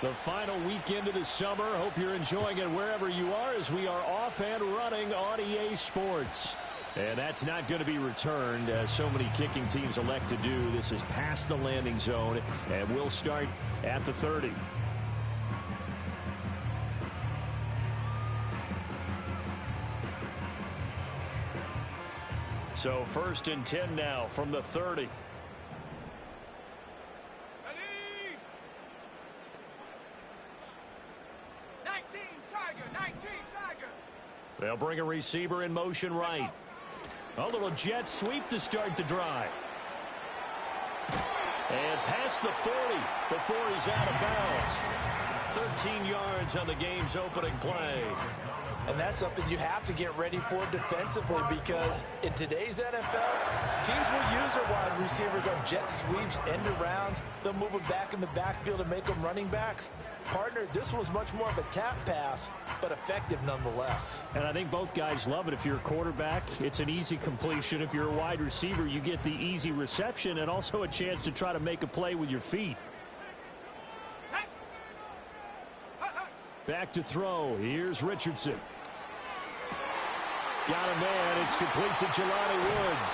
The final weekend of the summer. Hope you're enjoying it wherever you are as we are off and running on EA Sports. And that's not going to be returned, as so many kicking teams elect to do. This is past the landing zone, and we'll start at the 30. So 1st and 10 now from the 30. They'll bring a receiver in motion right. A little jet sweep to start the drive. And past the 40 before he's out of bounds. 13 yards on the game's opening play. And that's something you have to get ready for defensively, because in today's NFL, teams will use their wide receivers on jet sweeps, end arounds. They'll move them back in the backfield and make them running backs. Partner, this was much more of a tap pass, but effective nonetheless. And I think both guys love it. If you're a quarterback, it's an easy completion. If you're a wide receiver, you get the easy reception and also a chance to try to make a play with your feet. Back to throw. Here's Richardson. Got a man. It's complete to Jelani Woods.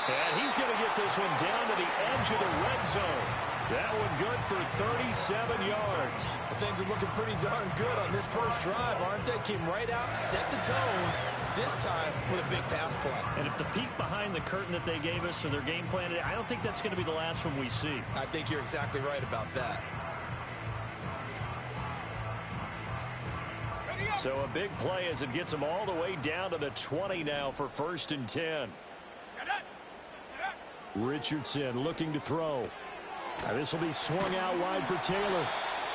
And he's going to get this one down to the edge of the red zone. That one good for 37 yards. Things are looking pretty darn good on this first drive, aren't they? Came right out, set the tone, this time with a big pass play. And if the peek behind the curtain that they gave us or their game plan, I don't think that's going to be the last one we see. I think you're exactly right about that. So a big play as it gets them all the way down to the 20 now for 1st and 10. Richardson looking to throw. Now this will be swung out wide for Taylor.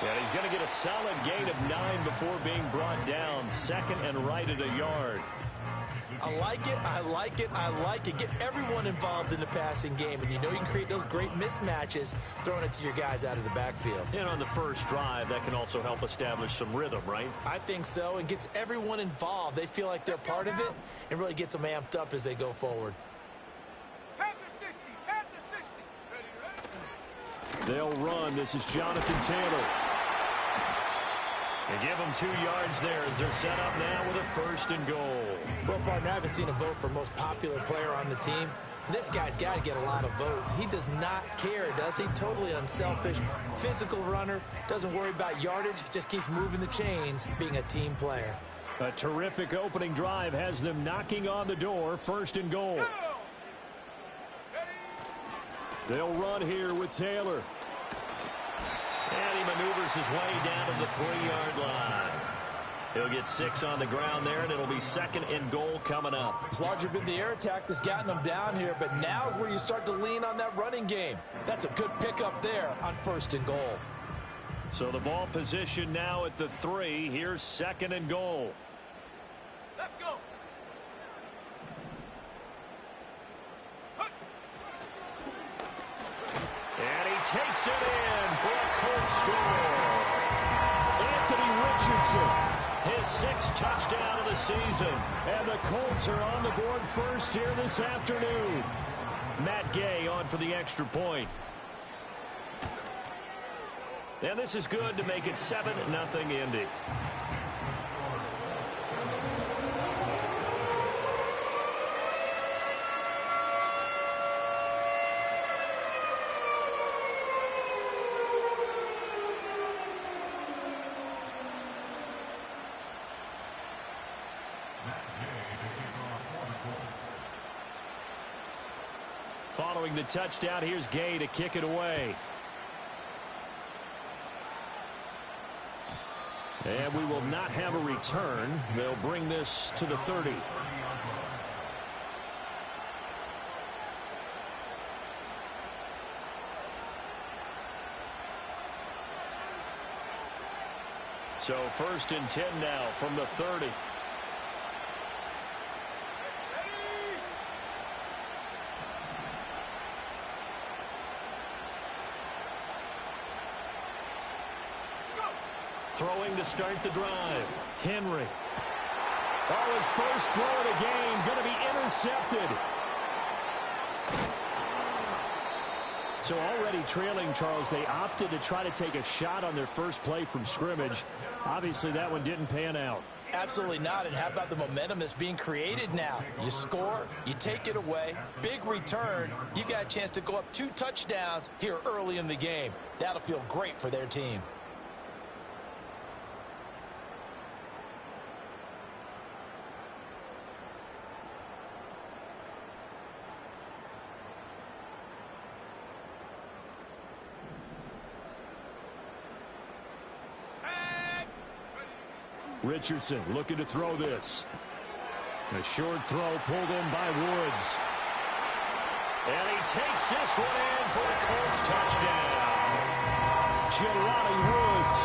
And he's going to get a solid gain of 9 before being brought down. 2nd and right at a yard. I like it, I like it, I like it. Get everyone involved in the passing game. And you know you can create those great mismatches throwing it to your guys out of the backfield. And on the first drive, that can also help establish some rhythm, right? I think so, and gets everyone involved. They feel like they're part of it and really gets them amped up as they go forward. They'll run. This is Jonathan Taylor. They give them 2 yards there as they're set up now with a 1st and goal. Well, partner, I haven't seen a vote for most popular player on the team. This guy's got to get a lot of votes. He does not care, does he? Totally unselfish, physical runner, doesn't worry about yardage, just keeps moving the chains, being a team player. A terrific opening drive has them knocking on the door. 1st and goal. They'll run here with Taylor. And he maneuvers his way down to the 3-yard line. He'll get 6 on the ground there, and it'll be 2nd and goal coming up. It's largely been the air attack that's gotten them down here, but now is where you start to lean on that running game. That's a good pickup there on 1st and goal. So the ball position now at the 3. Here's 2nd and goal. Let's go. And he takes it in for a Colts score. Anthony Richardson, his 6th touchdown of the season. And the Colts are on the board first here this afternoon. Matt Gay on for the extra point. And this is good to make it 7-0 Indy. Following the touchdown, here's Gay to kick it away. And we will not have a return. They'll bring this to the 30. So 1st and 10 now from the 30. Throwing to start the drive. Henry. Oh, his first throw of the game going to be intercepted. So already trailing, Charles, they opted to try to take a shot on their first play from scrimmage. Obviously, that one didn't pan out. Absolutely not. And how about the momentum that's being created now? You score, you take it away, big return. You got a chance to go up 2 touchdowns here early in the game. That'll feel great for their team. Richardson looking to throw this. A short throw pulled in by Woods. And he takes this one in for a Colts touchdown. Jelani Woods,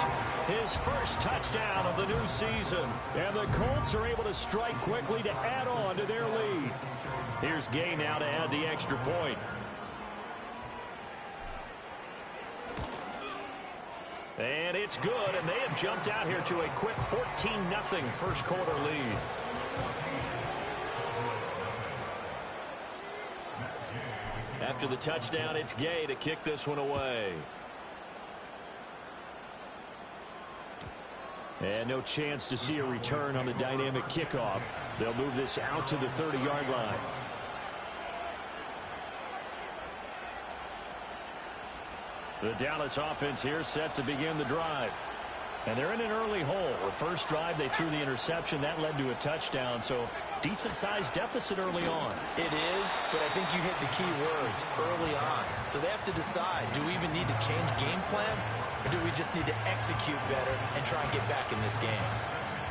his first touchdown of the new season. And the Colts are able to strike quickly to add on to their lead. Here's Gay now to add the extra point. And it's good, and they have jumped out here to a quick 14-0 first quarter lead. After the touchdown, it's Gay to kick this one away. And no chance to see a return on the dynamic kickoff. They'll move this out to the 30-yard line. The Dallas offense here set to begin the drive. And they're in an early hole. The first drive, they threw the interception. That led to a touchdown, so decent-sized deficit early on. It is, but I think you hit the key words, early on. So they have to decide, do we even need to change game plan, or do we just need to execute better and try and get back in this game?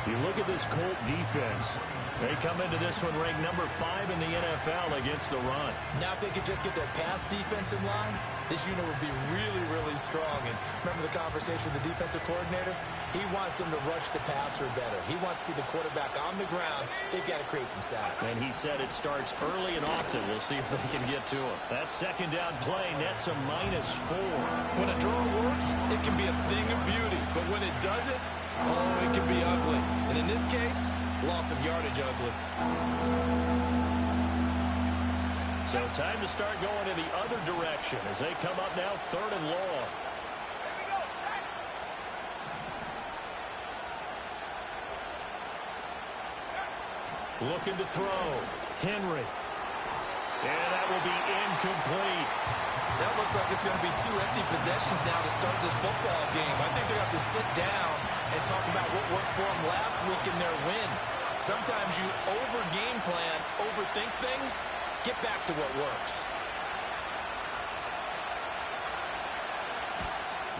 You look at this Colt defense. They come into this one ranked number 5 in the NFL against the run. Now if they could just get their pass defense in line, this unit would be really, really strong. And remember the conversation with the defensive coordinator? He wants them to rush the passer better. He wants to see the quarterback on the ground. They've got to create some sacks. And he said it starts early and often. We'll see if they can get to him. That second down play nets a -4. When a draw works, it can be a thing of beauty. But when it doesn't, oh, it can be ugly. And in this case, loss of yardage ugly. So time to start going in the other direction as they come up now 3rd and long. Looking to throw. Henry. And that will be incomplete. That looks like it's going to be 2 empty possessions now to start this football game. I think they're going to have to sit down and talk about what worked for them last week in their win. Sometimes you over-game plan, overthink things. Get back to what works.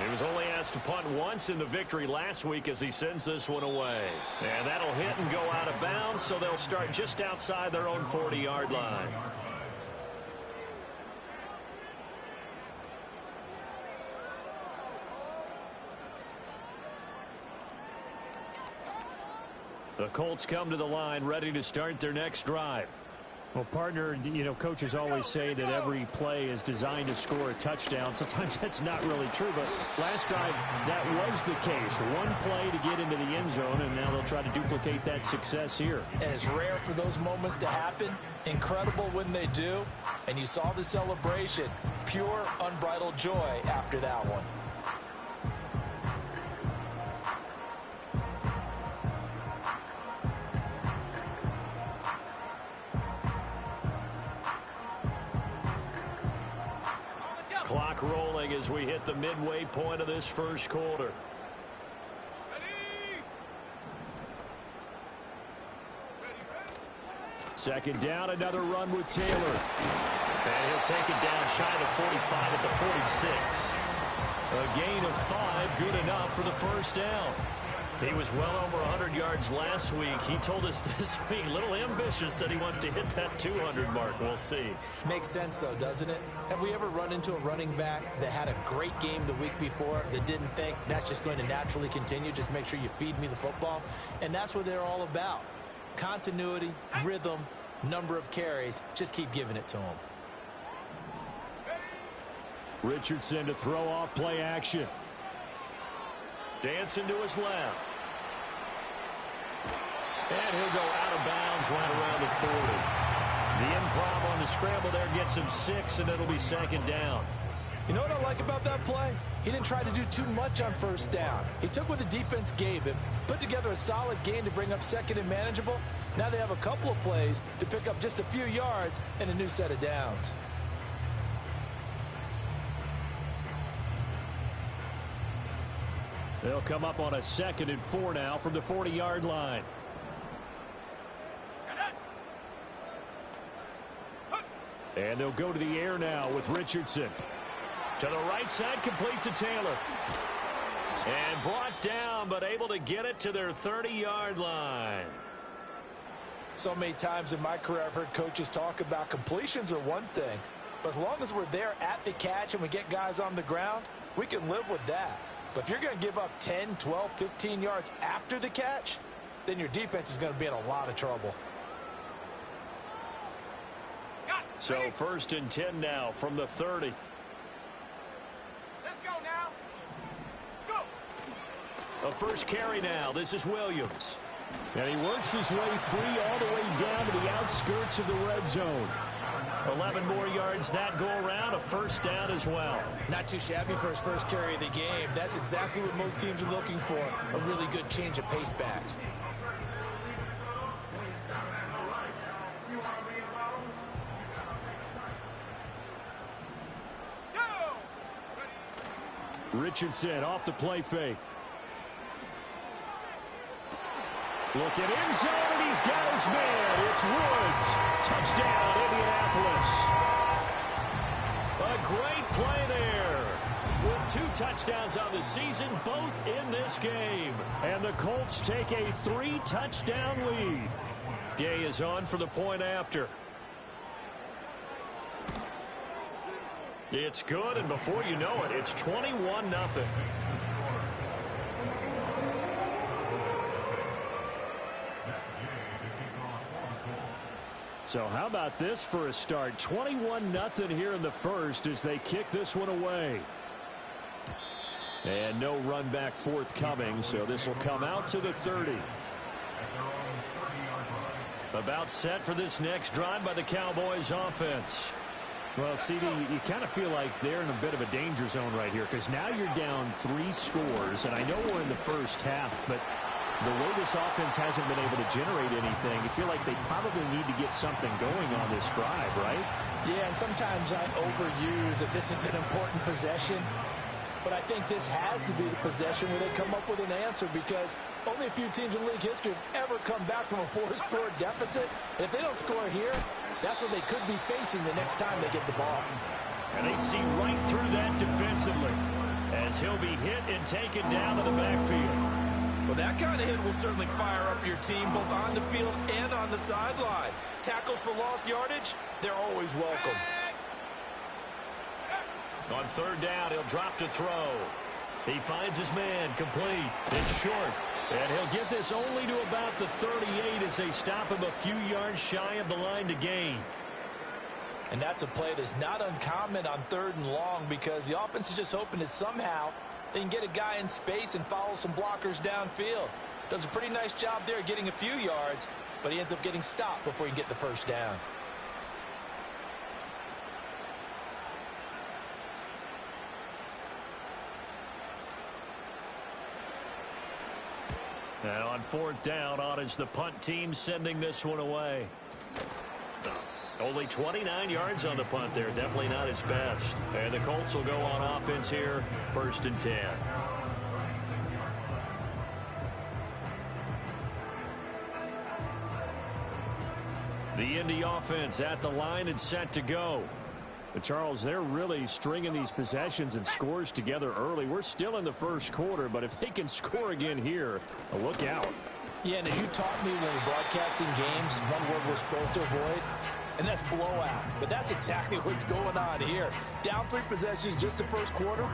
He was only asked to punt once in the victory last week as he sends this one away. And that'll hit and go out of bounds, so they'll start just outside their own 40-yard line. The Colts come to the line ready to start their next drive. Well, partner, you know, coaches always say that every play is designed to score a touchdown. Sometimes that's not really true, but last drive, that was the case. One play to get into the end zone, and now they'll try to duplicate that success here. And it's rare for those moments to happen. Incredible when they do. And you saw the celebration. Pure, unbridled joy after that one. Clock rolling as we hit the midway point of this first quarter. Second down, another run with Taylor. And he'll take it down shy of 45 at the 46. A gain of 5, good enough for the first down. He was well over 100 yards last week. He told us this week, a little ambitious, that he wants to hit that 200 mark. We'll see. Makes sense, though, doesn't it? Have we ever run into a running back that had a great game the week before that didn't think that's just going to naturally continue? Just make sure you feed me the football. And that's what they're all about. Continuity, rhythm, number of carries. Just keep giving it to them. Richardson to throw off play action. Dancing to his left. And he'll go out of bounds right around the 40. The improv on the scramble there gets him 6, and it'll be second down. You know what I like about that play? He didn't try to do too much on first down. He took what the defense gave him, put together a solid game to bring up second and manageable. Now they have a couple of plays to pick up just a few yards and a new set of downs. They'll come up on a 2nd and 4 now from the 40-yard line. And they'll go to the air now with Richardson. To the right side, complete to Taylor. And brought down, but able to get it to their 30-yard line. So many times in my career I've heard coaches talk about completions are one thing, but as long as we're there at the catch and we get guys on the ground, we can live with that. But if you're going to give up 10, 12, 15 yards after the catch, then your defense is going to be in a lot of trouble. So 1st and 10 now from the 30. Let's go now. Go. A first carry now. This is Williams. And he works his way free all the way down to the outskirts of the red zone. 11 more yards that go around, a first down as well. Not too shabby for his first carry of the game. That's exactly what most teams are looking for, a really good change of pace back. Richardson off the play fake. Looking end zone, and he's got his man. It's Woods. Touchdown, Indianapolis. A great play there. With 2 touchdowns on the season, both in this game. And the Colts take a 3-touchdown lead. Gay is on for the point after. It's good, and before you know it, it's 21-0. So how about this for a start? 21-0 here in the first as they kick this one away. And no run back forthcoming, so this will come out to the 30. About set for this next drive by the Cowboys offense. Well, CD, you kind of feel like they're in a bit of a danger zone right here because now you're down 3 scores, and I know we're in the first half, but the way this offense hasn't been able to generate anything, you feel like they probably need to get something going on this drive, right? Yeah, and sometimes I overuse that this is an important possession, but I think this has to be the possession where they come up with an answer because only a few teams in league history have ever come back from a 4-score deficit, and if they don't score here, that's what they could be facing the next time they get the ball. And they see right through that defensively as he'll be hit and taken down to the backfield. Well, that kind of hit will certainly fire up your team both on the field and on the sideline. Tackles for lost yardage, they're always welcome. On 3rd down, he'll drop to throw. He finds his man complete. It's short. And he'll get this only to about the 38 as they stop him a few yards shy of the line to gain. And that's a play that's not uncommon on 3rd and long because the offense is just hoping that somehow they can get a guy in space and follow some blockers downfield. Does a pretty nice job there getting a few yards, but he ends up getting stopped before he can get the first down. And on 4th down, on is the punt team sending this one away. Only 29 yards on the punt there. Definitely not his best. And the Colts will go on offense here, 1st and 10. The Indy offense at the line and set to go. But Charles, they're really stringing these possessions and scores together early. We're still in the first quarter, but if they can score again here, look out. Yeah, and as you taught me when we're broadcasting games, one word we're supposed to avoid, and that's blowout. But that's exactly what's going on here. Down 3 possessions just the first quarter.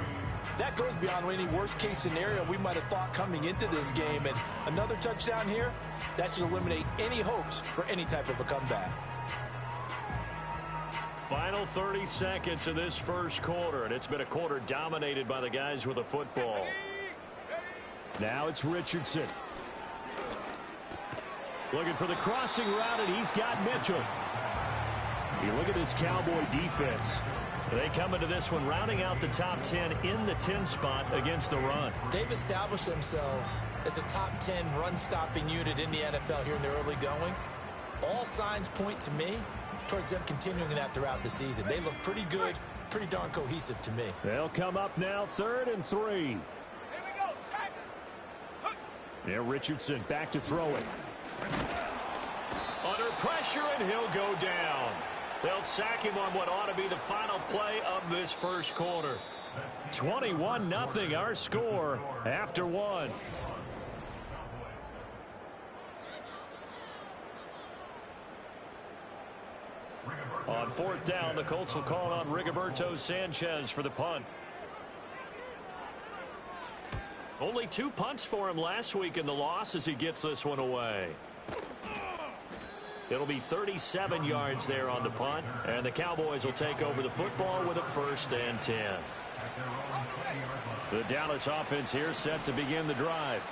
That goes beyond any worst-case scenario we might have thought coming into this game. And another touchdown here, that should eliminate any hopes for any type of a comeback. Final 30 seconds of this first quarter, and it's been a quarter dominated by the guys with the football. Now it's Richardson. Looking for the crossing route, and he's got Mitchell. You look at this Cowboy defense. They come into this one rounding out the top 10 in the 10 spot against the run. They've established themselves as a top 10 run-stopping unit in the NFL here in the early going. All signs point to me towards them continuing that throughout the season. They look pretty good, pretty darn cohesive to me. They'll come up now 3rd and 3. Here we go, Shaq. There, Richardson back to throw it. Under pressure, and he'll go down. They'll sack him on what ought to be the final play of this first quarter. 21-0 our score after 1. On 4th down, the Colts will call on Rigoberto Sanchez for the punt. Only 2 punts for him last week in the loss as he gets this one away. It'll be 37 yards there on the punt, and the Cowboys will take over the football with a 1st and 10. The Dallas offense here set to begin the drive.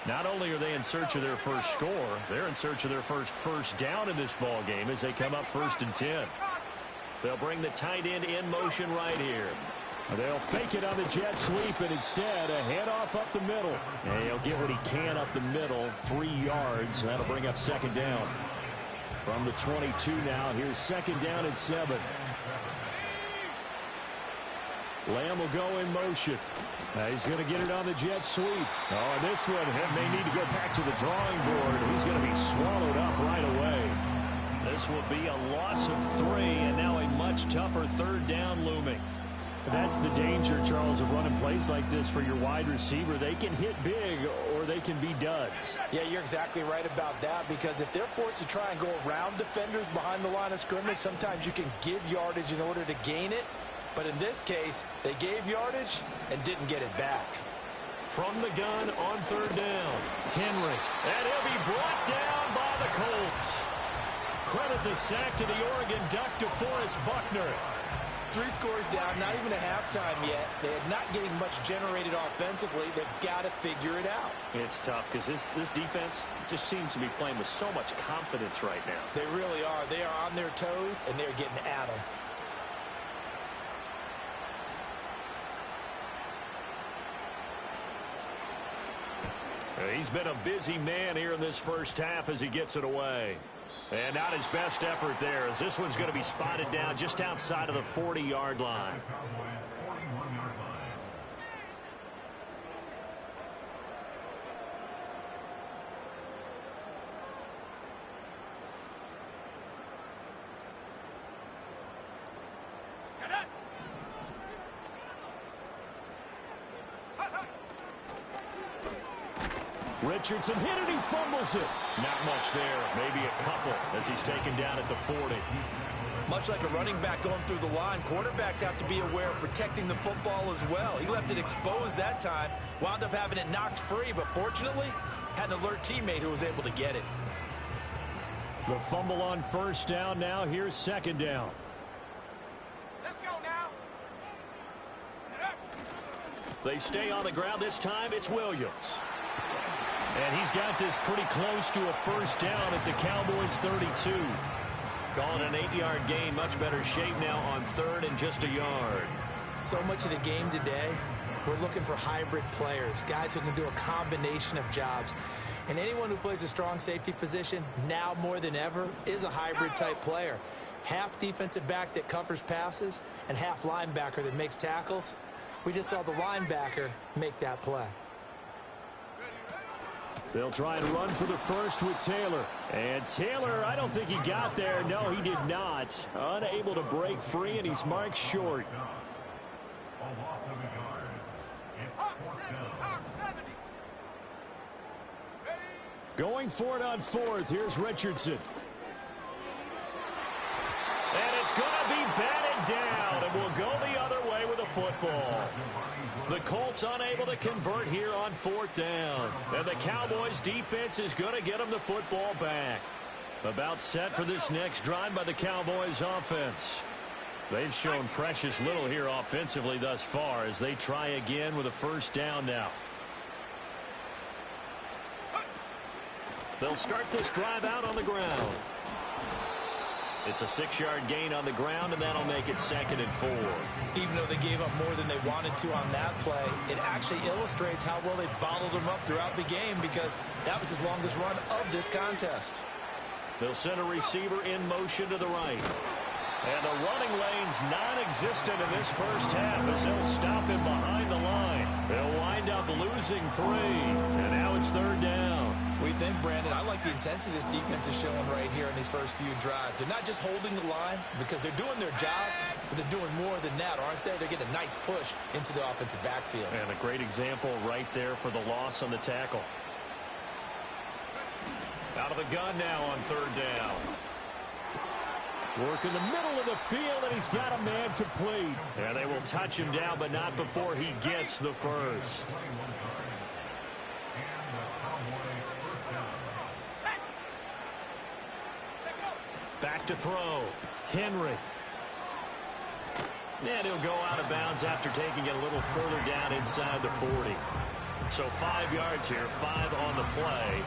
Not only are they in search of their first score, they're in search of their first down in this ball game as they come up 1st and 10. They'll bring the tight end in motion right here. They'll fake it on the jet sweep, and instead a handoff up the middle. And he'll get what he can up the middle, 3 yards. That'll bring up 2nd down. From the 22 now, here's 2nd down and 7. Lamb will go in motion. He's going to get it on the jet sweep. Oh, this one may need to go back to the drawing board. He's going to be swallowed up right away. This will be a loss of 3, and now a much tougher 3rd down looming. That's the danger, Charles, of running plays like this for your wide receiver. They can hit big or they can be duds. Yeah, you're exactly right about that, because if they're forced to try and go around defenders behind the line of scrimmage, sometimes you can give yardage in order to gain it. But in this case, they gave yardage and didn't get it back. From the gun on 3rd down, Henry. And he'll be brought down by the Colts. Credit the sack to the Oregon Duck, DeForest Buckner. 3 scores down, not even a halftime yet. They are not getting much generated offensively. They've got to figure it out. It's tough because this defense just seems to be playing with so much confidence right now. They really are. They are on their toes, and they're getting at them. He's been a busy man here in this first half as he gets it away. And not his best effort there, as this one's going to be spotted down just outside of the 40-yard line. Richardson hit it, he fumbles it. Not much there, maybe a couple as he's taken down at the 40. Much like a running back going through the line, quarterbacks have to be aware of protecting the football as well. He left it exposed that time, wound up having it knocked free, but fortunately had an alert teammate who was able to get it. The fumble on 1st down now. Here's 2nd down. Let's go now. They stay on the ground this time. It's Williams. And he's got this pretty close to a 1st down at the Cowboys' 32. Calling an 8-yard gain. Much better shape now on 3rd and just a yard. So much of the game today, we're looking for hybrid players, guys who can do a combination of jobs. And anyone who plays a strong safety position, now more than ever, is a hybrid type player. Half defensive back that covers passes and half linebacker that makes tackles. We just saw the linebacker make that play. They'll try and run for the first with Taylor. And Taylor, I don't think he got there. No, he did not. Unable to break free, and he's marked short. Going for it on 4th. Here's Richardson. And it's going to be batted down, and we'll go the other way with the football. The Colts unable to convert here on 4th down. And the Cowboys defense is going to get them the football back. About set for this next drive by the Cowboys offense. They've shown precious little here offensively thus far as they try again with a 1st down now. They'll start this drive out on the ground. It's a 6-yard gain on the ground, and that'll make it 2nd and 4. Even though they gave up more than they wanted to on that play, it actually illustrates how well they bottled them up throughout the game, because that was his longest run of this contest. They'll send a receiver in motion to the right. And the running lane's non-existent in this first half as they'll stop him behind the line. They'll wind up losing 3, and now it's 3rd down. We think, Brandon, I like the intensity this defense is showing right here in these first few drives. They're not just holding the line because they're doing their job, but they're doing more than that, aren't they? They're getting a nice push into the offensive backfield. And a great example right there for the loss on the tackle. Out of the gun now on 3rd down. Work in the middle of the field, and he's got a man complete. And they will touch him down, but not before he gets the first. Back to throw. Henry. And he'll go out of bounds after taking it a little further down inside the 40. So 5 yards here, 5 on the play,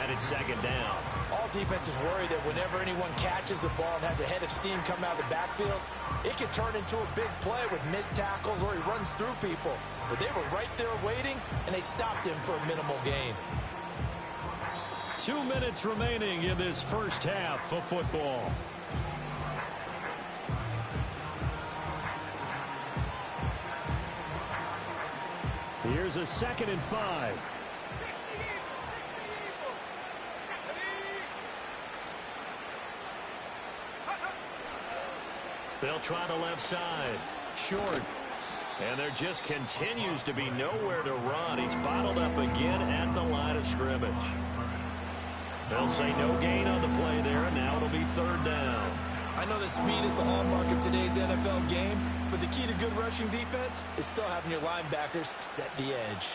and it's 2nd down. All defenses worry that whenever anyone catches the ball and has a head of steam coming out of the backfield, it can turn into a big play with missed tackles or he runs through people. But they were right there waiting, and they stopped him for a minimal gain. 2 minutes remaining in this first half of football. Here's a 2nd and 5. They'll try the left side. Short. And there just continues to be nowhere to run. He's bottled up again at the line of scrimmage. They'll say no gain on the play there, and now it'll be 3rd down. I know that speed is the hallmark of today's NFL game, but the key to good rushing defense is still having your linebackers set the edge.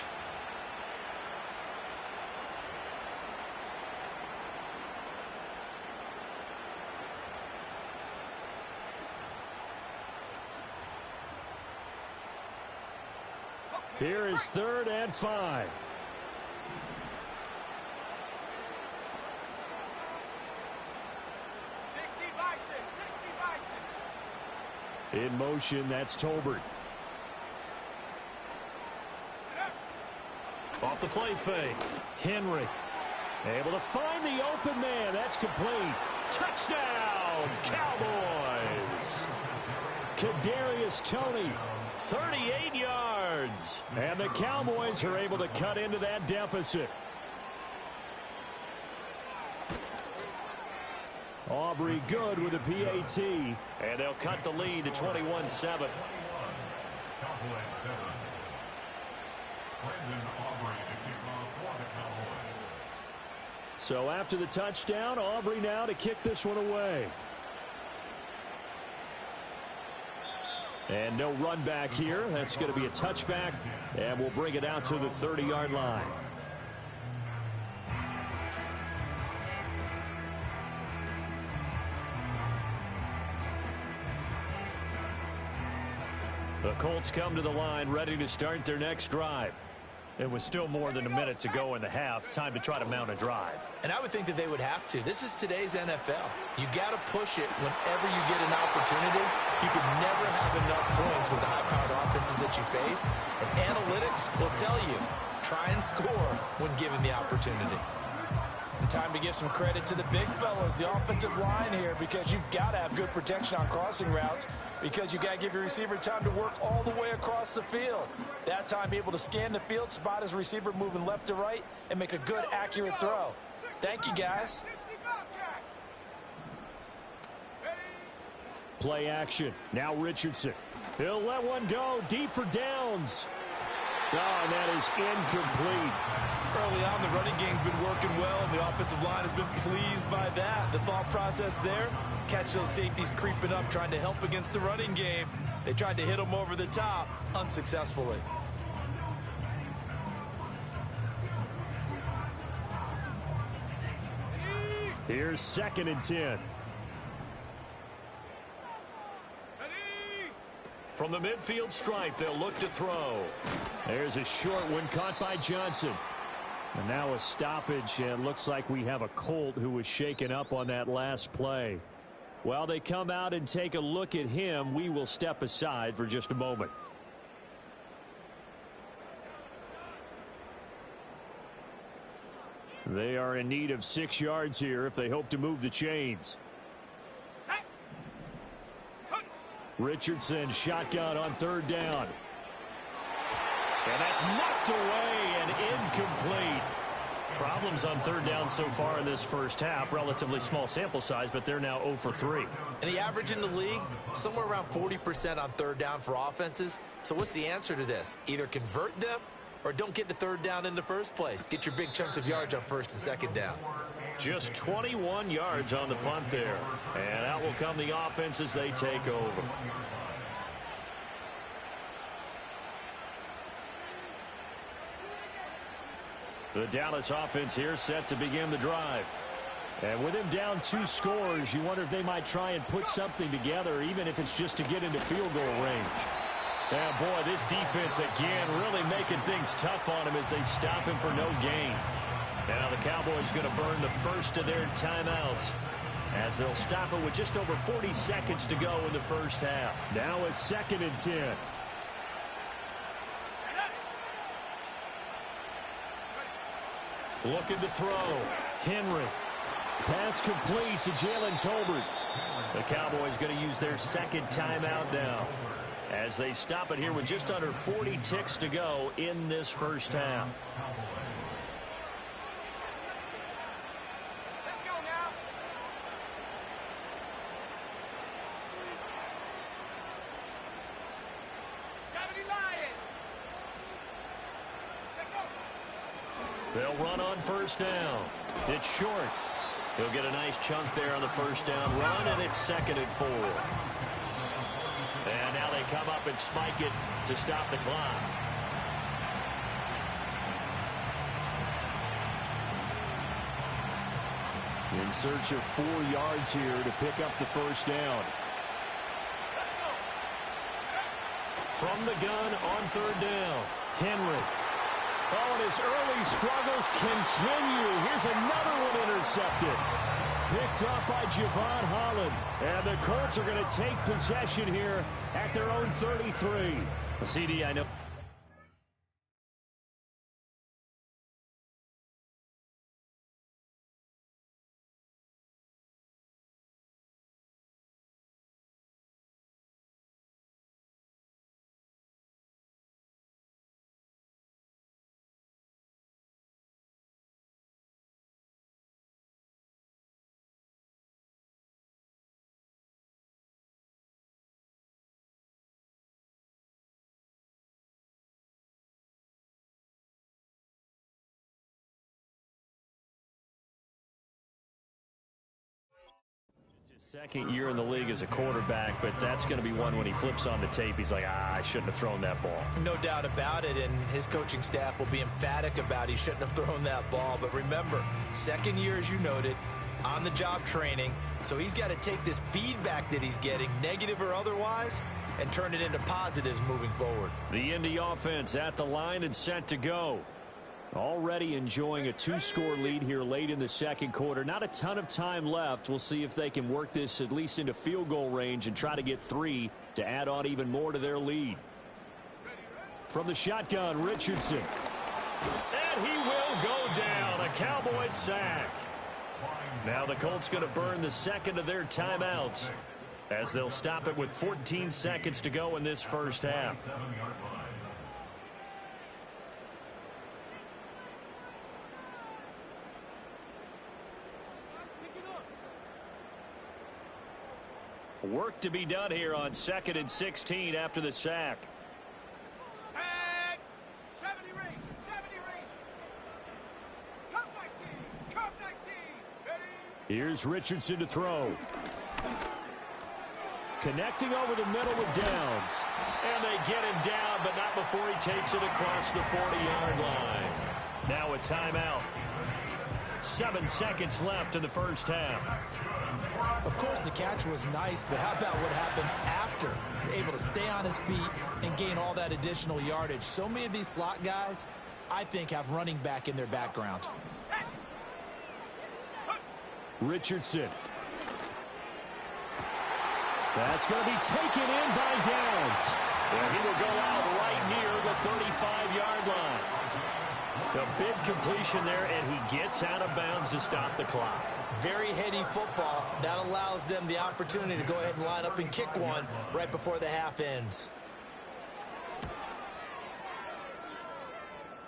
Here is 3rd and 5. In motion, that's Tolbert. Off the play fake. Henry. Able to find the open man. That's complete. Touchdown, Cowboys. Kadarius Toney. 38 yards. And the Cowboys are able to cut into that deficit. Aubrey good with a PAT. And they'll cut the lead to 21-7. So after the touchdown, Aubrey now to kick this one away. And no run back here. That's going to be a touchback, and we'll bring it out to the 30-yard line. The Colts come to the line ready to start their next drive. It was still more than a minute to go in the half. Time to try to mount a drive. And I would think that they would have to. This is today's NFL. You got to push it whenever you get an opportunity. You can never have enough points with the high-powered offenses that you face. And analytics will tell you, try and score when given the opportunity. And time to give some credit to the big fellas, the offensive line here, because you've got to have good protection on crossing routes, because you got to give your receiver time to work all the way across the field. That time, be able to scan the field, spot his receiver moving left to right, and make a good, accurate throw. Thank you, guys. Play action. Now Richardson. He'll let one go deep for Downs. Oh, and that is incomplete. Early on, the running game's been working well, and the offensive line has been pleased by that. The thought process there, catch those safeties creeping up, trying to help against the running game. They tried to hit them over the top, unsuccessfully. Here's 2nd and 10. From the midfield stripe, they'll look to throw. There's a short one caught by Johnson. And now a stoppage, and looks like we have a Colt who was shaken up on that last play. While they come out and take a look at him, we will step aside for just a moment. They are in need of 6 yards here if they hope to move the chains. Richardson shotgun on 3rd down. And that's knocked away and incomplete. Problems on 3rd down so far in this first half. Relatively small sample size, but they're now 0 for 3. And the average in the league, somewhere around 40% on 3rd down for offenses. So what's the answer to this? Either convert them or don't get to 3rd down in the first place. Get your big chunks of yards on 1st and 2nd down. Just 21 yards on the punt there. And out will come the offense as they take over. The Dallas offense here set to begin the drive. And with him down 2 scores, you wonder if they might try and put something together, even if it's just to get into field goal range. And boy, this defense again really making things tough on him as they stop him for no gain. Now the Cowboys going to burn the first of their timeouts as they'll stop it with just over 40 seconds to go in the first half. Now a 2nd and 10. Looking to throw. Henry. Pass complete to Jalen Tolbert. The Cowboys going to use their 2nd timeout now as they stop it here with just under 40 ticks to go in this first half. Let's go now. They'll run on 1st down. It's short. He'll get a nice chunk there on the 1st down run, and it's 2nd and 4. And now they come up and spike it to stop the clock. In search of 4 yards here to pick up the 1st down. From the gun on 3rd down, Henry. Oh, and his early struggles continue. Here's another one intercepted. Picked up by Javon Holland. And the Colts are going to take possession here at their own 33. CD, I know. Second year in the league as a quarterback, but that's going to be one when he flips on the tape. He's like, I shouldn't have thrown that ball. No doubt about it, and his coaching staff will be emphatic about he shouldn't have thrown that ball. But remember, 2nd year, as you noted, on-the-job training. So he's got to take this feedback that he's getting, negative or otherwise, and turn it into positives moving forward. The Indy offense at the line and set to go. Already enjoying a 2-score lead here late in the 2nd quarter. Not a ton of time left. We'll see if they can work this at least into field goal range and try to get 3 to add on even more to their lead. From the shotgun, Richardson. And he will go down. A Cowboys sack. Now the Colts going to burn the 2nd of their timeouts as they'll stop it with 14 seconds to go in this first half. Work to be done here on 2nd and 16 after the sack. Sack. 70 range. 70 range. Cup 19. Cup 19. Ready? Here's Richardson to throw. Connecting over the middle with Downs. And they get him down, but not before he takes it across the 40-yard line. Now a timeout. 7 seconds left in the first half. Of course, the catch was nice, but how about what happened after? Able to stay on his feet and gain all that additional yardage. So many of these slot guys, I think, have running back in their background. Richardson. That's going to be taken in by Downs. And he will go out right near the 35-yard line. A big completion there, and he gets out of bounds to stop the clock. Very heady football. That allows them the opportunity to go ahead and line up and kick one right before the half ends.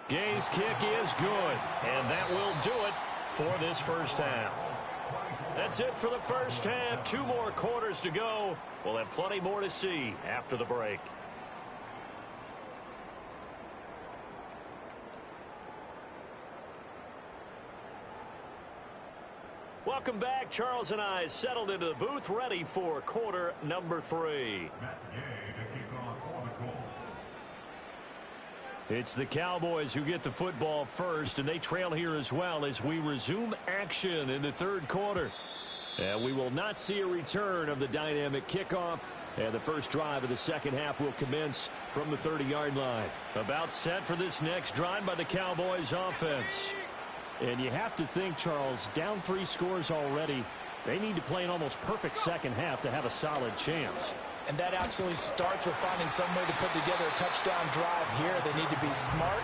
Gay's kick is good, and that will do it for this first half. That's it for the first half. 2 more quarters to go. We'll have plenty more to see after the break. Welcome back. Charles and I settled into the booth, ready for quarter number 3. It's the Cowboys who get the football first, and they trail here as well as we resume action in the third quarter. And we will not see a return of the dynamic kickoff, and the first drive of the second half will commence from the 30-yard line. About set for this next drive by the Cowboys offense. And you have to think, Charles, down 3 scores already. They need to play an almost perfect second half to have a solid chance. And that absolutely starts with finding some way to put together a touchdown drive here. They need to be smart,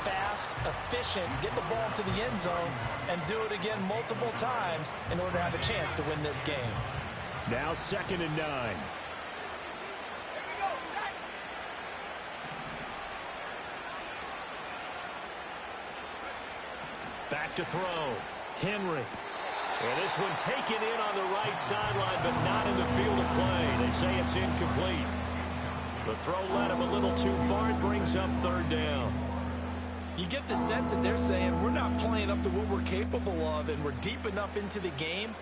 fast, efficient, get the ball to the end zone, and do it again multiple times in order to have a chance to win this game. Now 2nd and 9. Back to throw. Henry. And this one taken in on the right sideline, but not in the field of play. They say it's incomplete. The throw led him a little too far. It brings up 3rd down. You get the sense that they're saying we're not playing up to what we're capable of, and we're deep enough into the game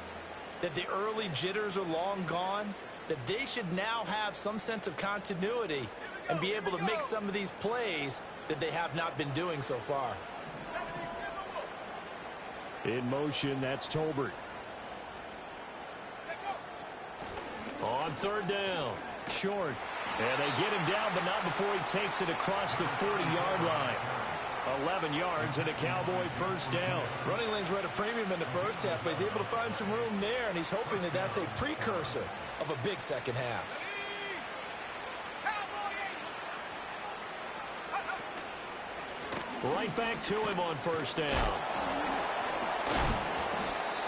that the early jitters are long gone, that they should now have some sense of continuity and be able to make some of these plays that they have not been doing so far. In motion, that's Tolbert. On 3rd down. Short. And they get him down, but not before he takes it across the 40-yard line. 11 yards and a Cowboy first down. Running lanes were at a premium in the first half, but he's able to find some room there, and he's hoping that that's a precursor of a big second half. Right back to him on 1st down.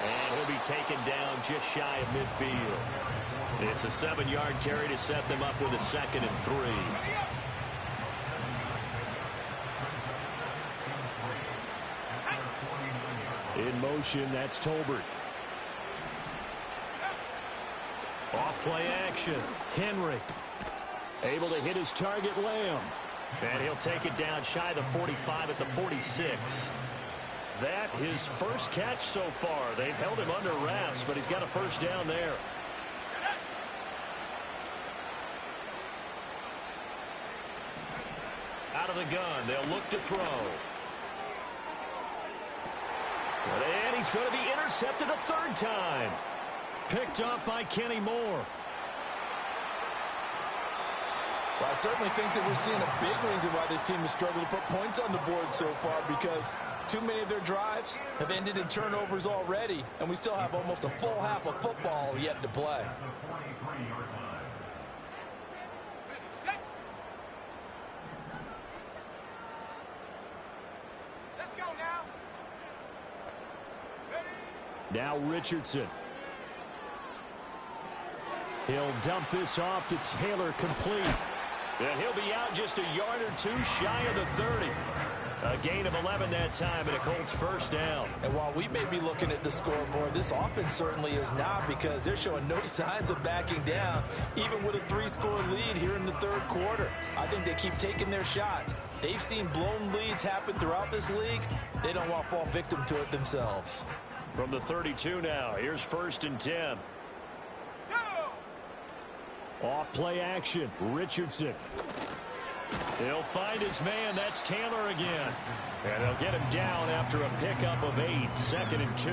And he'll be taken down just shy of midfield. It's a 7-yard carry to set them up with a 2nd and 3. In motion, that's Tolbert. Off play action. Henry. Able to hit his target, Lamb. And he'll take it down shy of the 45 at the 46. That his first catch so far. They've held him under wraps, but he's got a first down there. Out of the gun, they'll look to throw. And he's going to be intercepted a 3rd time. Picked up by Kenny Moore. Well, I certainly think that we're seeing a big reason why this team has struggled to put points on the board so far, because too many of their drives have ended in turnovers already, and we still have almost a full half of football yet to play. Let's go now. Now Richardson. He'll dump this off to Taylor, complete. And he'll be out just a yard or 2 shy of the 30. A gain of 11 that time, and a Colts first down. And while we may be looking at the scoreboard, this offense certainly is not, because they're showing no signs of backing down, even with a 3-score lead here in the 3rd quarter. I think they keep taking their shots. They've seen blown leads happen throughout this league. They don't want to fall victim to it themselves. From the 32 now, here's 1st and 10. Off play action, Richardson. He'll find his man. That's Taylor again. And they'll get him down after a pickup of 8, 2nd and 2.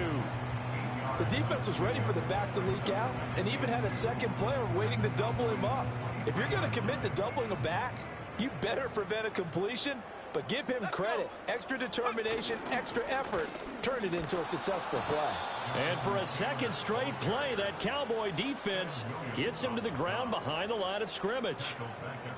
The defense was ready for the back to leak out and even had a second player waiting to double him up. If you're going to commit to doubling a back, You better prevent a completion, but give him credit. Extra determination, extra effort, turned it into a successful play. And for a second straight play, that Cowboy defense gets him to the ground behind the line of scrimmage.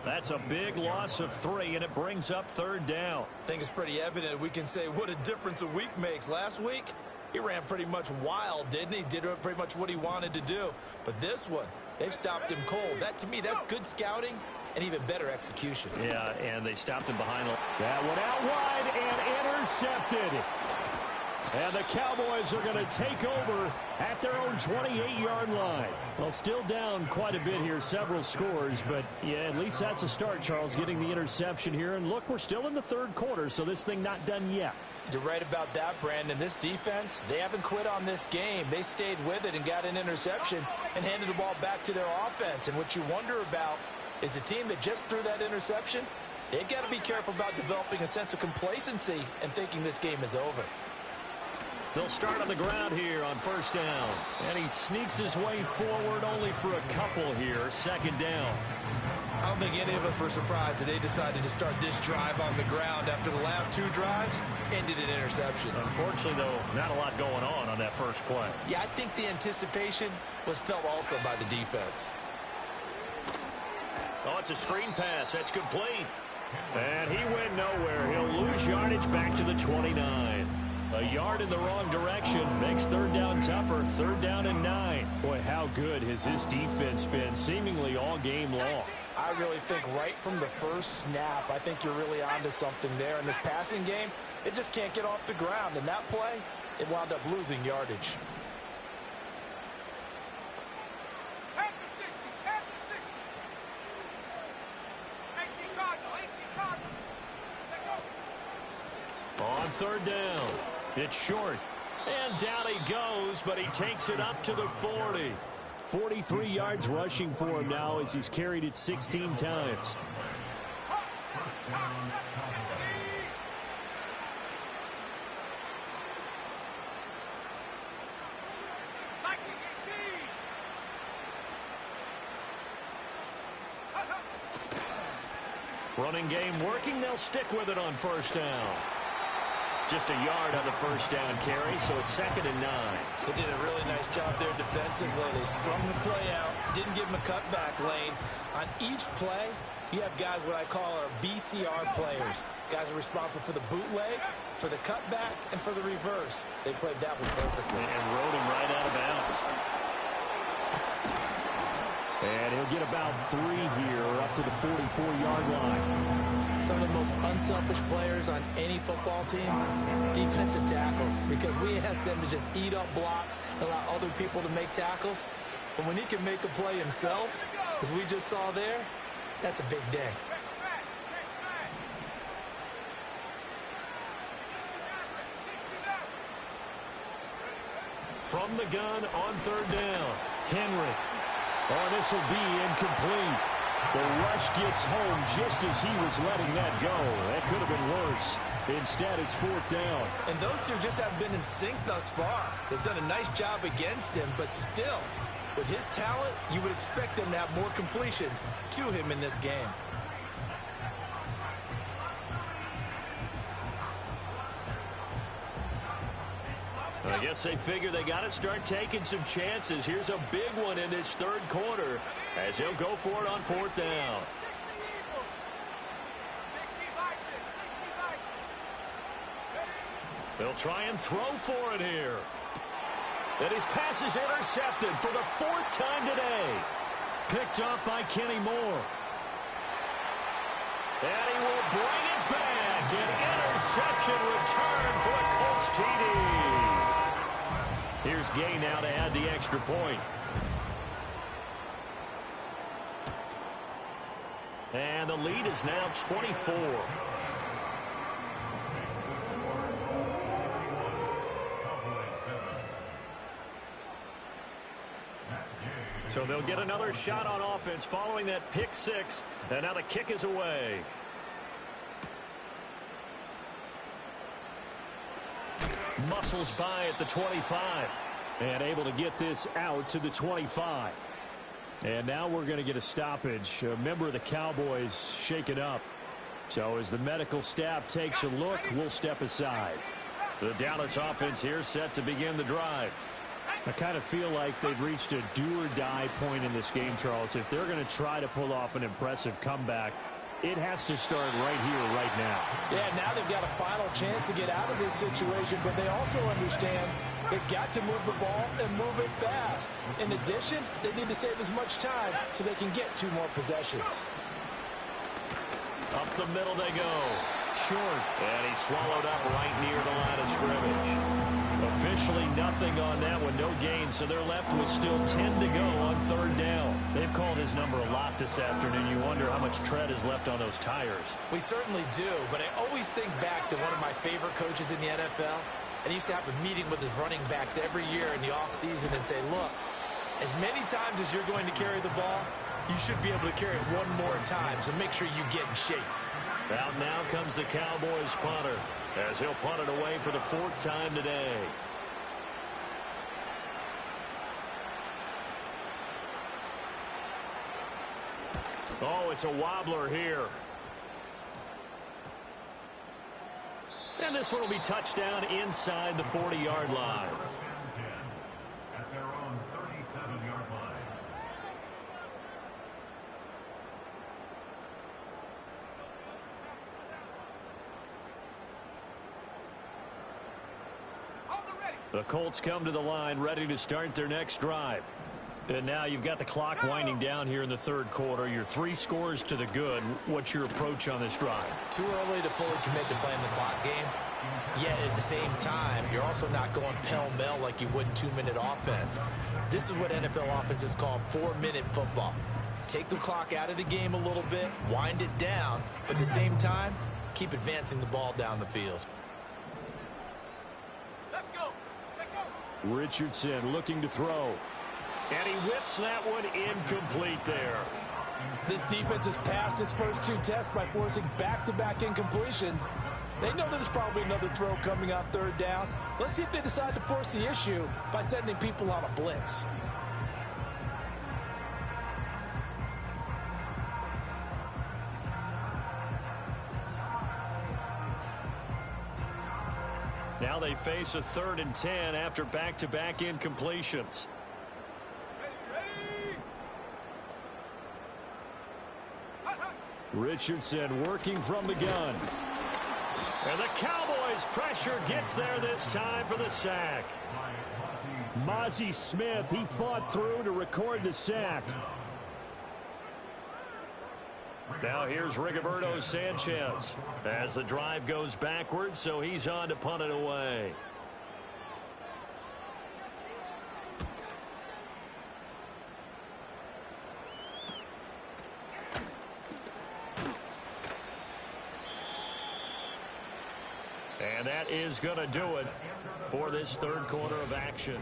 That's a big loss of 3, and it brings up 3rd down. I think it's pretty evident we can say what a difference a week makes. Last week, he ran pretty much wild, didn't he? Did pretty much what he wanted to do. But this one, they've stopped him cold. That, to me, that's good scouting and even better execution. Yeah, and they stopped him behind. That one out wide and intercepted. And the Cowboys are going to take over at their own 28-yard line. Well, still down quite a bit here, several scores, but yeah, at least that's a start, Charles, getting the interception here. And look, we're still in the 3rd quarter, so this thing not done yet. You're right about that, Brandon. This defense, they haven't quit on this game. They stayed with it and got an interception and handed the ball back to their offense. And what you wonder about is the team that just threw that interception, they've got to be careful about developing a sense of complacency and thinking this game is over. They'll start on the ground here on 1st down. And he sneaks his way forward only for a couple here. 2nd down. I don't think any of us were surprised that they decided to start this drive on the ground after the last 2 drives ended in interceptions. Unfortunately, though, not a lot going on that first play. Yeah, I think the anticipation was felt also by the defense. Oh, it's a screen pass. That's complete. And he went nowhere. He'll lose yardage back to the 29. A yard in the wrong direction makes 3rd down tougher. 3rd down and 9. Boy, how good has this defense been seemingly all game long? I really think right from the first snap, I think you're really onto something there. In this passing game, it just can't get off the ground. And that play, it wound up losing yardage. Head to 60. Head to 60. 18 Cardinal. 18 Cardinal. Take over. On 3rd down. It's short. And down he goes, but he takes it up to the 40. 43 yards rushing for him now as he's carried it 16 times. Running game working. They'll stick with it on 1st down. Just a yard on the 1st down carry, so it's 2nd and 9. They did a really nice job there defensively. They strung the play out, didn't give him a cutback lane. On each play, you have guys what I call our BCR players. Guys are responsible for the bootleg, for the cutback, and for the reverse. They played that one perfectly. And rode him right out of bounds. And he'll get about 3 here, up to the 44-yard line. Some of the most unselfish players on any football team, defensive tackles, because we ask them to just eat up blocks and allow other people to make tackles. But when he can make a play himself, as we just saw there, that's a big day. From the gun on 3rd down, Henry. Oh, this will be incomplete. The rush gets home just as he was letting that go. That could have been worse. Instead, it's 4th down. And those two just haven't been in sync thus far. They've done a nice job against him, but still, with his talent, you would expect them to have more completions to him in this game. I guess they figure they got to start taking some chances. Here's a big one in this 3rd quarter as he'll go for it on 4th down. They'll try and throw for it here. And his pass is intercepted for the 4th time today. Picked off by Kenny Moore. And he will bring it back. An interception return for the Colts TD. Here's Gay now to add the extra point. And the lead is now 24. So they'll get another shot on offense following that pick 6. And now the kick is away. Muscles by at the 25. And able to get this out to the 25. And now we're going to get a stoppage. A member of the Cowboys shaken up. So as the medical staff takes a look, we'll step aside. The Dallas offense here set to begin the drive. I kind of feel like they've reached a do-or-die point in this game, Charles. If they're going to try to pull off an impressive comeback, it has to start right here, right now. Yeah, now they've got a final chance to get out of this situation, but they also understand they've got to move the ball and move it fast. In addition, they need to save as much time so they can get 2 more possessions. Up the middle they go. Short. And he's swallowed up right near the line of scrimmage. Officially nothing on that one, no gain, so they're left with still 10 to go on 3rd down. They've called his number a lot this afternoon. You wonder how much tread is left on those tires. We certainly do, but I always think back to one of my favorite coaches in the NFL, and he used to have a meeting with his running backs every year in the offseason and say, look, as many times as you're going to carry the ball, you should be able to carry it 1 more time, so make sure you get in shape. Out now comes the Cowboys punter, as he'll punt it away for the 4th time today. Oh, it's a wobbler here. And this one will be touchdown inside the 40-yard line. At their own 37-yard line. The Colts come to the line ready to start their next drive. And now you've got the clock winding down here in the 3rd quarter. You're 3 scores to the good. What's your approach on this drive? Too early to fully commit to playing the clock game. Yet at the same time, you're also not going pell-mell like you would in 2-minute offense. This is what NFL offenses call 4-minute football. Take the clock out of the game a little bit, wind it down, but at the same time, keep advancing the ball down the field. Let's go. Take go. Richardson looking to throw. And he whips that one incomplete there. This defense has passed its first 2 tests by forcing back-to-back incompletions. They know there's probably another throw coming on 3rd down. Let's see if they decide to force the issue by sending people on a blitz. Now they face a 3rd and 10 after back-to-back incompletions. Richardson working from the gun. And the Cowboys pressure gets there this time for the sack. Mozzie Smith, he fought through to record the sack. Now here's Rigoberto Sanchez as the drive goes backwards, so he's on to punt it away. And that is going to do it for this 3rd quarter of action.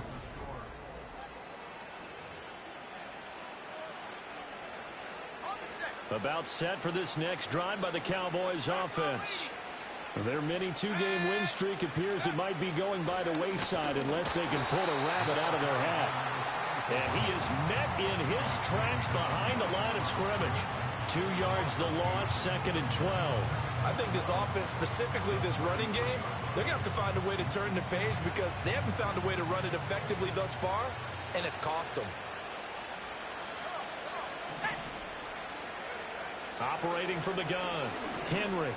About set for this next drive by the Cowboys offense. Their mini 2-game win streak appears it might be going by the wayside unless they can pull a rabbit out of their hat. And he is met in his tracks behind the line of scrimmage. 2 yards the loss, 2nd and 12. I think this offense, specifically this running game, they're going to have to find a way to turn the page because they haven't found a way to run it effectively thus far, and it's cost them. Operating from the gun, Henry.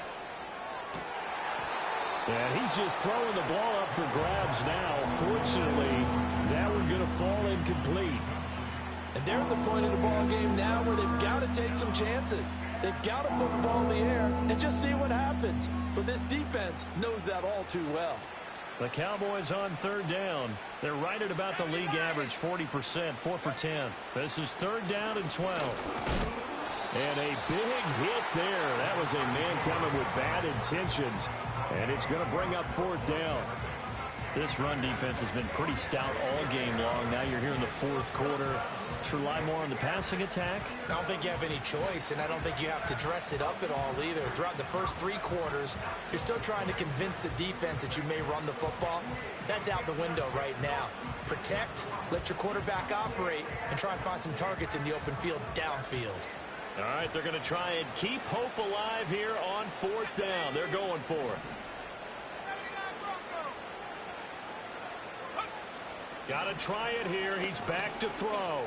And he's just throwing the ball up for grabs now. Fortunately, that one's going to fall incomplete. And they're at the point of the ball game now where they've got to take some chances. They've got to put the ball in the air and just see what happens. But this defense knows that all too well. The Cowboys on 3rd down. They're right at about the league average, 40%, 4 for 10. This is 3rd down and 12. And a big hit there. That was a man coming with bad intentions. And it's going to bring up 4th down. This run defense has been pretty stout all game long. Now you're here in the fourth quarter. To rely more on the passing attack? I don't think you have any choice, and I don't think you have to dress it up at all either. Throughout the first 3 quarters, you're still trying to convince the defense that you may run the football. That's out the window right now. Protect, let your quarterback operate, and try and find some targets in the open field downfield. All right, they're going to try and keep hope alive here on 4th down. They're going for it. Got to try it here. He's back to throw.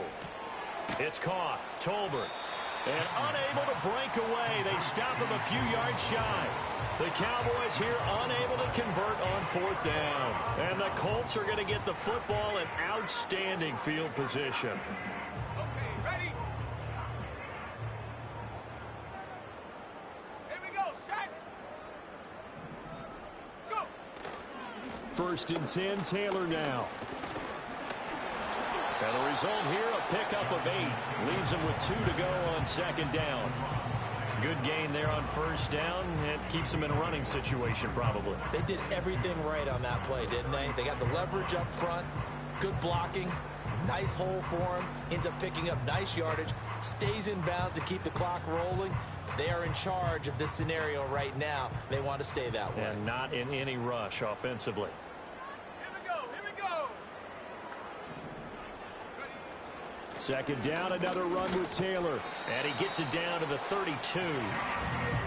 It's caught. Tolbert. And unable to break away. They stop him a few yards shy. The Cowboys here unable to convert on 4th down. And the Colts are going to get the football in outstanding field position. Okay, ready? Here we go, set. Go. 1st and 10, Taylor now. And the result here, a pickup of 8. Leaves him with 2 to go on 2nd down. Good gain there on 1st down. It keeps him in a running situation probably. They did everything right on that play, didn't they? They got the leverage up front, good blocking, nice hole for him, ends up picking up nice yardage, stays in bounds to keep the clock rolling. They are in charge of this scenario right now. They want to stay that way. And not in any rush offensively. Here we go. 2nd down, another run with Taylor. And he gets it down to the 32.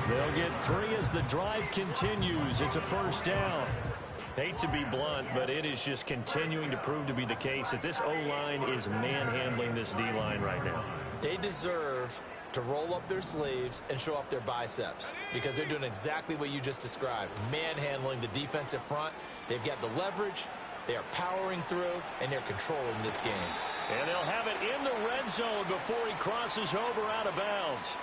They'll get 3 as the drive continues. It's a 1st down. Hate to be blunt, but it is just continuing to prove to be the case that this O-line is manhandling this D-line right now. They deserve to roll up their sleeves and show up their biceps because they're doing exactly what you just described, manhandling the defensive front. They've got the leverage, they are powering through, and they're controlling this game. And they'll have it in the red zone before he crosses over out of bounds.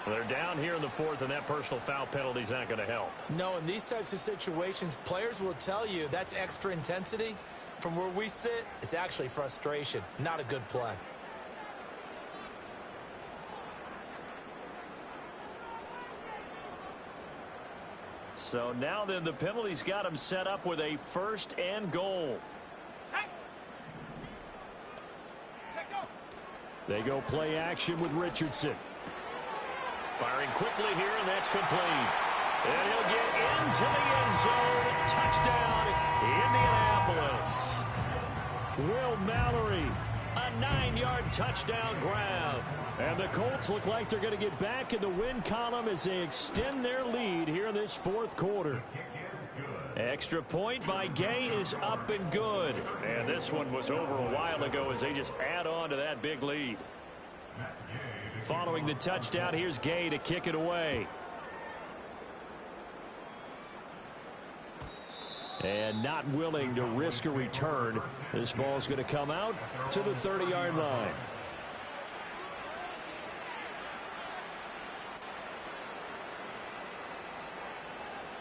They're down here in the 4th, and that personal foul penalty is not going to help. No, in these types of situations, players will tell you that's extra intensity. From where we sit, it's actually frustration, not a good play. So now then the penalty's got him set up with a 1st and goal. They go play action with Richardson. Firing quickly here, and that's complete. And he'll get into the end zone. Touchdown, Indianapolis. Will Mallory, a 9-yard touchdown grab. And the Colts look like they're going to get back in the win column as they extend their lead here in this 4th quarter. Extra point by Gay is up and good. And this one was over a while ago as they just add on to that big lead. Following the touchdown, here's Gay to kick it away. And not willing to risk a return. This ball's going to come out to the 30-yard line.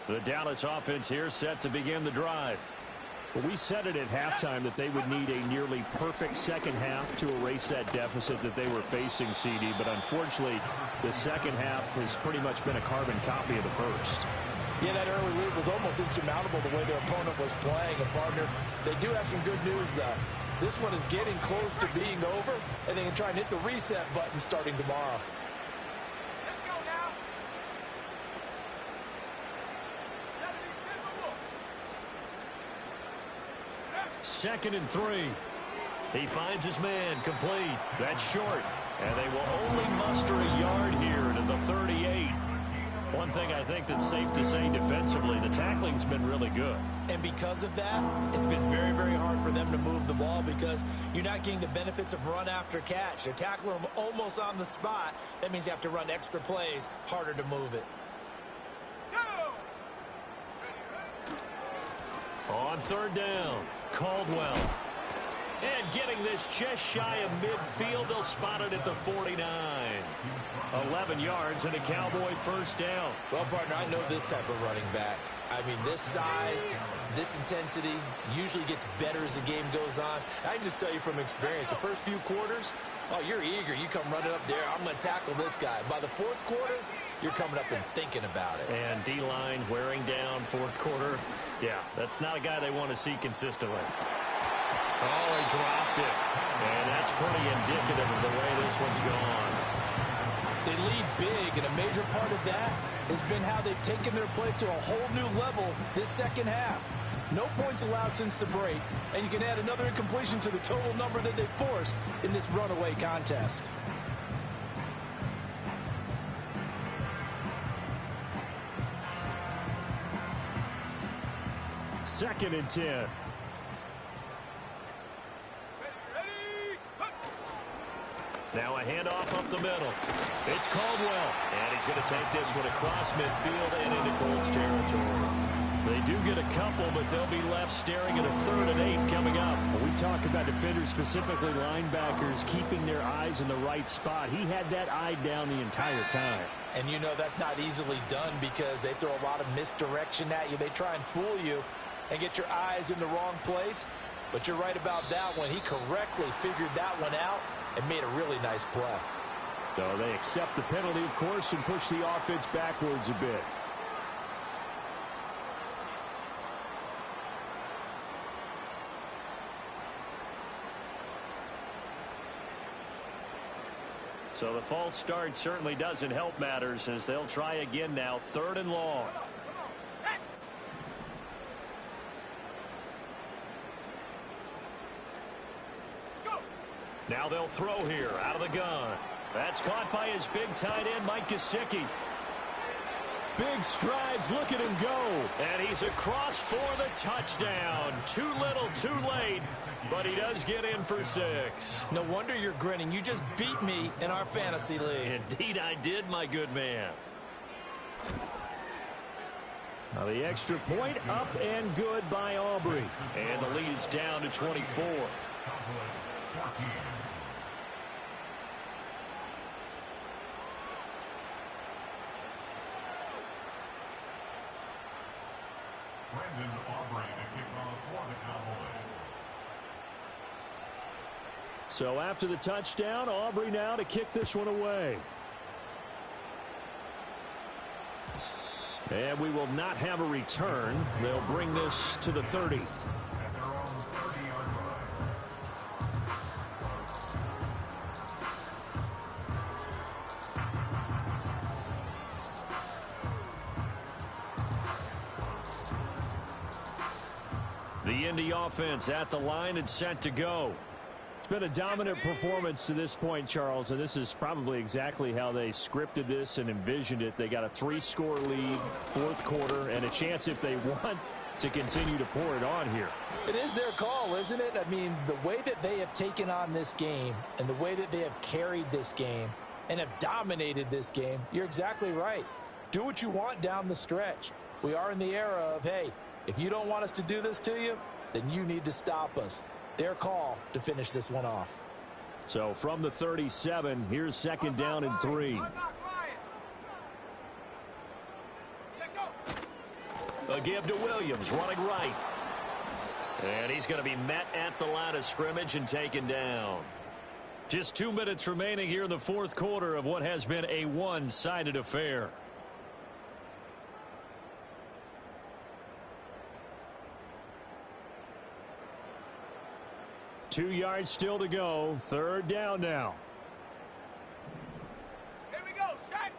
The Dallas offense here set to begin the drive. Well, we said it at halftime that they would need a nearly perfect 2nd half to erase that deficit that they were facing, CD. But unfortunately, the 2nd half has pretty much been a carbon copy of the 1st. Yeah, that early lead was almost insurmountable the way their opponent was playing. And, partner, they do have some good news, though. This one is getting close to being over, and they can try and hit the reset button starting tomorrow. Let's go now. 2nd and 3. He finds his man complete. That's short. And they will only muster a yard here to the 38. One thing I think that's safe to say defensively, the tackling's been really good. And because of that, it's been very, very hard for them to move the ball because you're not getting the benefits of run after catch. They're tackling them almost on the spot. That means you have to run extra plays, harder to move it. On 3rd down, Caldwell. And getting this just shy of midfield, they'll spot it at the 49. 11 yards and a Cowboy 1st down. Well, partner, I know this type of running back. I mean, this size, this intensity usually gets better as the game goes on. I can just tell you from experience, the first few quarters, oh, you're eager. You come running up there, I'm going to tackle this guy. By the fourth quarter, you're coming up and thinking about it. And D-line wearing down fourth quarter. Yeah, that's not a guy they want to see consistently. Oh, he dropped it. And that's pretty indicative of the way this one's gone. They lead big, and a major part of that has been how they've taken their play to a whole new level this second half. No points allowed since the break, and you can add another incompletion to the total number that they forced in this runaway contest. Second and 10. Now a handoff up the middle. It's Caldwell. And he's going to take this one across midfield and into Colts territory. They do get a couple, but they'll be left staring at a 3rd and 8 coming up. When we talk about defenders, specifically linebackers, keeping their eyes in the right spot. He had that eye down the entire time. And you know that's not easily done because they throw a lot of misdirection at you. They try and fool you and get your eyes in the wrong place. But you're right about that one. He correctly figured that one out and made a really nice play. So they accept the penalty, of course, and push the offense backwards a bit. So the false start certainly doesn't help matters as they'll try again now, 3rd and long. Now they'll throw here out of the gun. That's caught by his big tight end, Mike Gesicki. Big strides, look at him go. And he's across for the touchdown. Too little, too late, but he does get in for 6. No wonder you're grinning. You just beat me in our fantasy league. Indeed I did, my good man. Now the extra point up and good by Aubrey. And the lead is down to 24. So after the touchdown, Aubrey now to kick this one away. And we will not have a return. They'll bring this to the 30. The Indy offense at the line and set to go. It's been a dominant performance to this point, Charles, and this is probably exactly how they scripted this and envisioned it. They got a 3-score lead, fourth quarter, and a chance if they want to continue to pour it on here. It is their call, isn't it? I mean, the way that they have taken on this game and the way that they have carried this game and have dominated this game, you're exactly right. Do what you want down the stretch. We are in the era of, hey, if you don't want us to do this to you, then you need to stop us. Their call to finish this one off. So from the 37, here's 2nd down and 3. A give to Williams, running right. And he's going to be met at the line of scrimmage and taken down. Just 2 minutes remaining here in the fourth quarter of what has been a one-sided affair. Two yards still to go. 3rd down now. Here we go, set.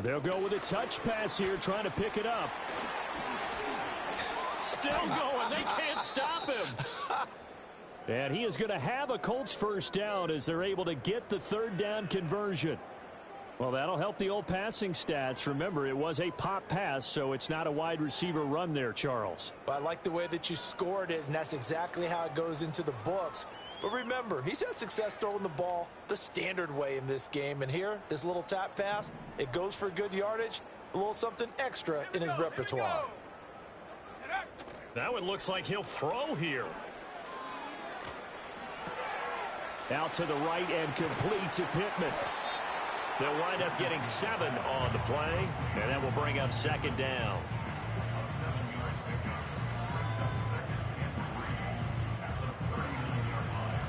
They'll go with a touch pass here, trying to pick it up. Still going. They can't stop him. And he is going to have a Colts first down as they're able to get the 3rd down conversion. Well, that'll help the old passing stats. Remember, it was a pop pass, so it's not a wide receiver run there, Charles. Well, I like the way that you scored it, and that's exactly how it goes into the books. But remember, he's had success throwing the ball the standard way in this game. And here, this little tap pass, it goes for good yardage, a little something extra in his repertoire. That one looks like he'll throw here. Out to the right and complete to Pittman. They'll wind up getting 7 on the play, and that will bring up second down. A 7-yard pickup brings up second and 3 at the 39-yard line.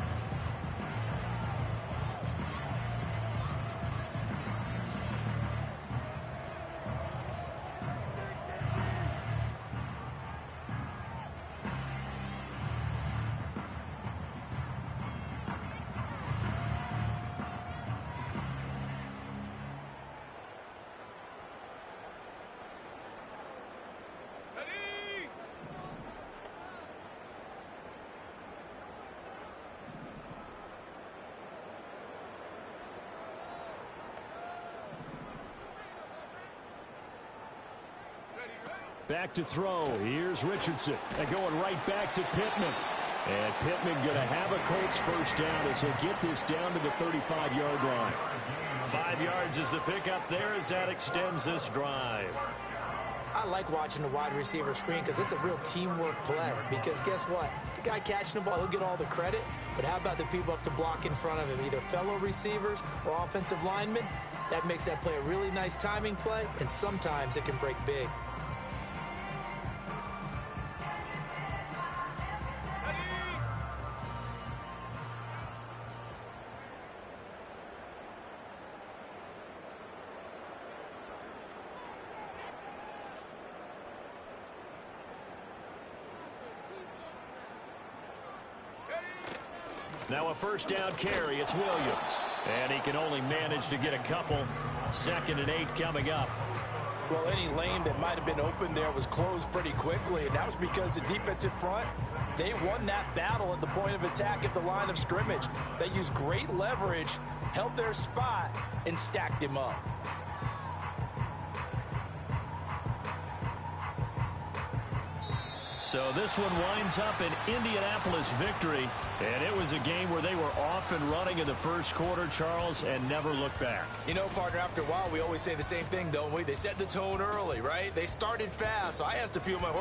Ready? Back to throw. Here's Richardson. And going right back to Pittman. And Pittman going to have a Colts first down as he'll get this down to the 35-yard line. 5 yards is the pickup there as that extends this drive. I like watching the wide receiver screen because it's a real teamwork play. Because guess what? The guy catching the ball, he'll get all the credit. But how about the people up to block in front of him, either fellow receivers or offensive linemen? That makes that play a really nice timing play, and sometimes it can break big. Now a first down carry. It's Williams. And he can only manage to get a couple. 2nd and 8 coming up. Well, any lane that might have been open there was closed pretty quickly, and that was because the defensive front, they won that battle at the point of attack at the line of scrimmage. They used great leverage, held their spot, and stacked him up. So this one winds up an Indianapolis victory. And it was a game where they were off and running in the first quarter, Charles, and never looked back. You know, partner, after a while, we always say the same thing, don't we? They set the tone early, right? They started fast, so I asked a few of my